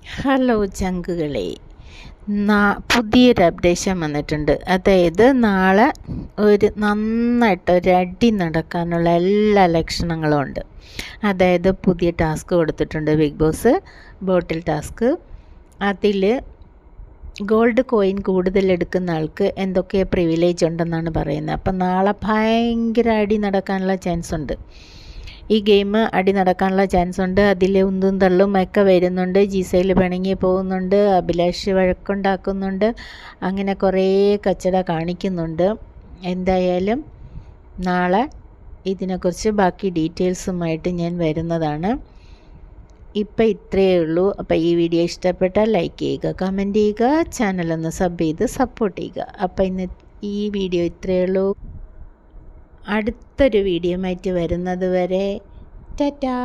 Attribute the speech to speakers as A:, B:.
A: Hello ചങ്കുകളെ, പുതിയൊരു updation വന്നിട്ടുണ്ട്. അതായത് നാളെ നന്നായിട്ട് ഒരടി നടക്കാനുള്ള എല്ലാ ലക്ഷണങ്ങളും ഉണ്ട്. അതായത് പുതിയ ടാസ്ക് കൊടുത്തിട്ടുണ്ട് ബിഗ് ബോസ്, ബോട്ടിൽ ടാസ്ക്. അതിൽ ഗോൾഡ് കോയിൻ കൂടുതൽ എടുക്കുന്ന ആൾക്ക് എന്തൊക്കെ പ്രിവിലേജ് ഉണ്ടെന്നാണ് പറയുന്നത്. അപ്പം നാളെ ഭയങ്കര അടി നടക്കാനുള്ള ചാൻസ് ഉണ്ട്. ഈ ഗെയിം അടി നടക്കാനുള്ള ചാൻസ് ഉണ്ട്. അതിൽ ഉന്തും തള്ളും ഒക്കെ വരുന്നുണ്ട്. ജിസയിൽ പിണങ്ങി പോകുന്നുണ്ട്, അഭിലാഷ് വഴക്കുണ്ടാക്കുന്നുണ്ട്, അങ്ങനെ കുറേ കച്ചട കാണിക്കുന്നുണ്ട്. എന്തായാലും നാളെ ഇതിനെക്കുറിച്ച് ബാക്കി ഡീറ്റെയിൽസുമായിട്ട് ഞാൻ വരുന്നതാണ്. ഇപ്പം ഇത്രയേ ഉള്ളൂ. അപ്പോൾ ഈ വീഡിയോ ഇഷ്ടപ്പെട്ടാൽ ലൈക്ക് ചെയ്യുക, കമൻറ്റ് ചെയ്യുക, ചാനലൊന്ന് സബ് ചെയ്ത് സപ്പോർട്ട് ചെയ്യുക. അപ്പോൾ ഇന്ന് ഈ വീഡിയോ ഇത്രയേ ഉള്ളൂ. അടുത്തൊരു വീഡിയോ ആയിട്ട് വരുന്നത് വരെ ടാറ്റാ.